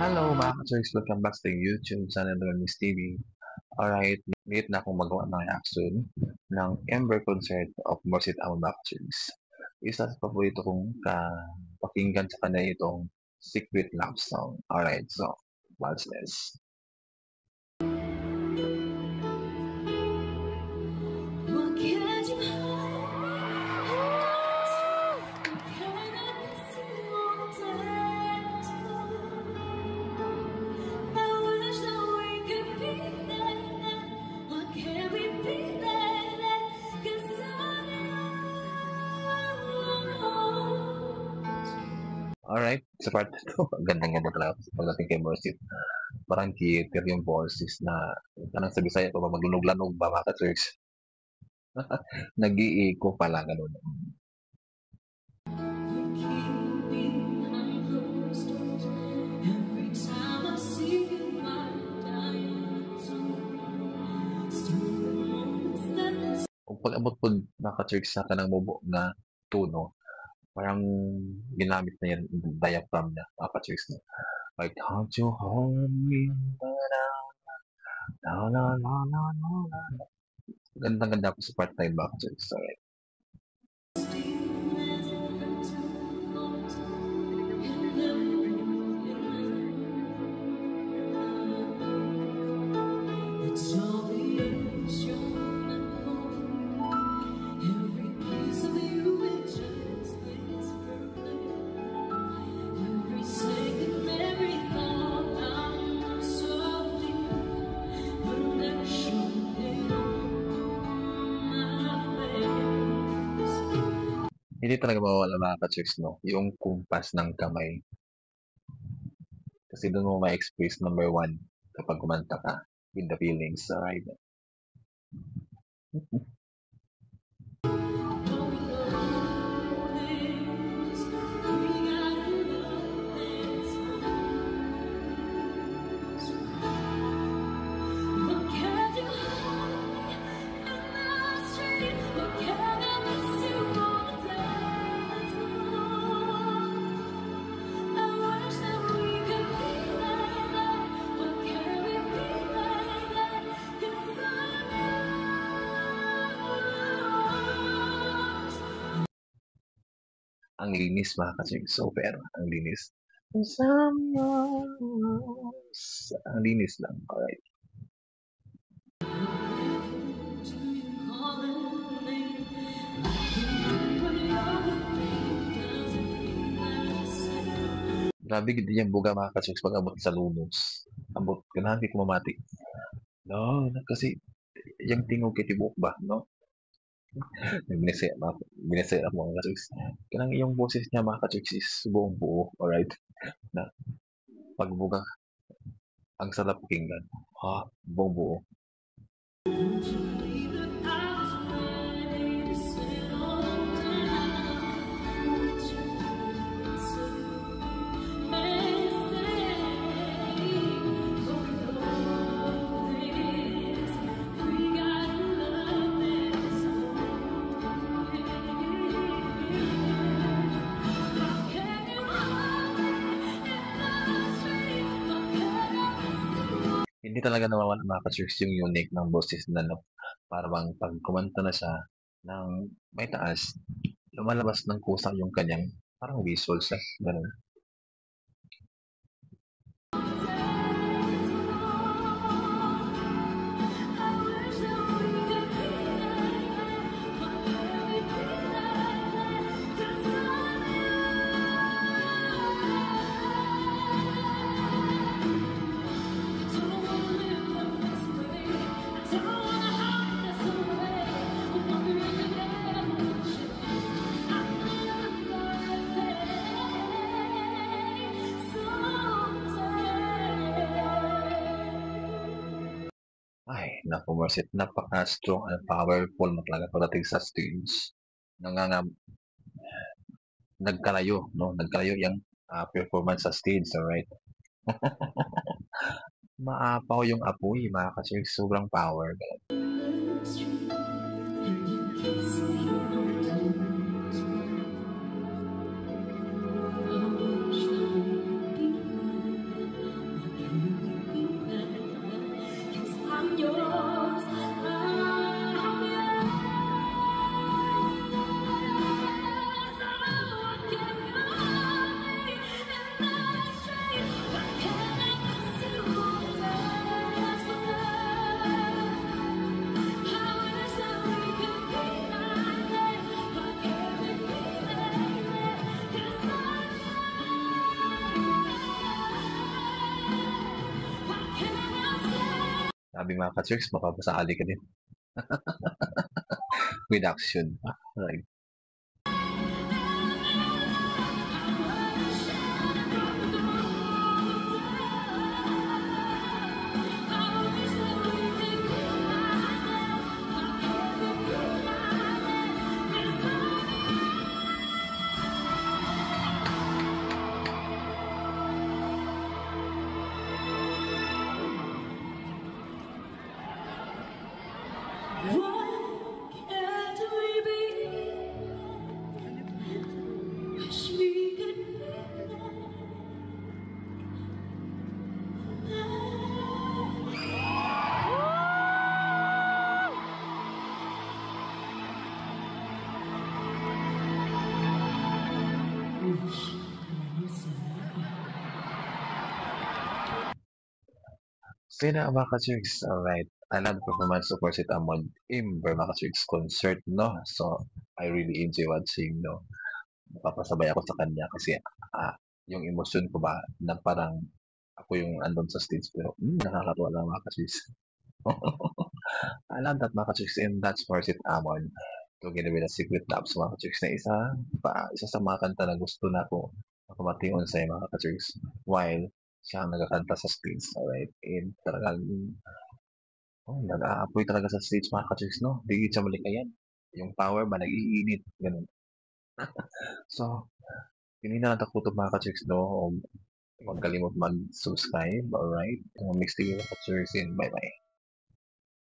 Hello mga ka-Turks, welcome back sa YouTube channel ng Miss TV. Alright, late na akong magawa ng reaction ng Ember Concert of Morsit Amon mga ka-Turks. Isa sa paborito kong pakinggan sa kanya itong Secret Love Song. Alright, so, watch this. Alright, sa part 2, gandang-ganda talaga pagdating kay Morsit. Parang theater yung boses na, parang sa Bisaya pa ba maglunog-lanog ba mga ka-Turks? Nag-iiko pala, ganun. Kung pag-abot po naka-Turks sa kanang mubo na tuno, parang ginamit na yan yung diaphragm niya, naka-Turks na. Like, how'd you hold me na na na na na na. Gandang-ganda po sa part-time naka-Turks. Alright. Hindi talaga mawawala mga ka-Turks, no? Yung kumpas ng kamay. Kasi doon mo ma-express number 1 kapag kumanta ka with the feelings. Alright. Ang linis mga ka-Turks. Super. Ang linis. Ang linis lang. Alright. Grabe gid yung buga mga ka-Turks pag abot sa lunos. Abot ganahan di ko mamati. No, kasi yung tingog kay tibok ba, no? Binisaya ako mga ka-Turks. Kanang iyong boses niya mga ka-Turks is buong buo. Alright. Na pagbuga ang sarap pakinggan. Ha, buong buo. Hindi talaga nawawala mga ka-Turks yung unique ng boses na parang pag kumanta na siya ng may taas, lumalabas ng kusang yung kanyang parang visuals na gano'n. Ay, naku Morsit, napaka-strong and powerful mo talaga pagdating sa stage. Nagkalayo, no? Nagkalayo yung performance sa stage, alright? Maapaw yung apoy, mga ka-Turks, sobrang power. Sabi mga ka-chicks, baka masali ka din with action. Right. Why can't we be? Wish we could Sino ang mga ka-chicks? Alright. I love the performance of Merced Amon in mga ka-chicks concert, no? So, I really enjoy watching, no? Napapasabay ako sa kanya kasi yung emosyon ko ba na parang ako yung andun sa stage pero nakakatuwa lang mga ka-chicks. I love that mga ka-chicks and that's Merced Amon. Together with a Secret Labs mga ka-chicks na isa sa mga kanta na gusto na ko makamatiun sa mga ka-chicks while siya ang nagkakanta sa stage. Alright. And talagang nag-aapoy talaga sa stage mga ka-chicks, no? Di siya malikayan. Yung power ba nag-iinit, ganun. So, hindi na natakutok mga ka-chicks, no? Huwag kalimot mag-subscribe, alright? Mix TV mga ka-chicks, and bye-bye.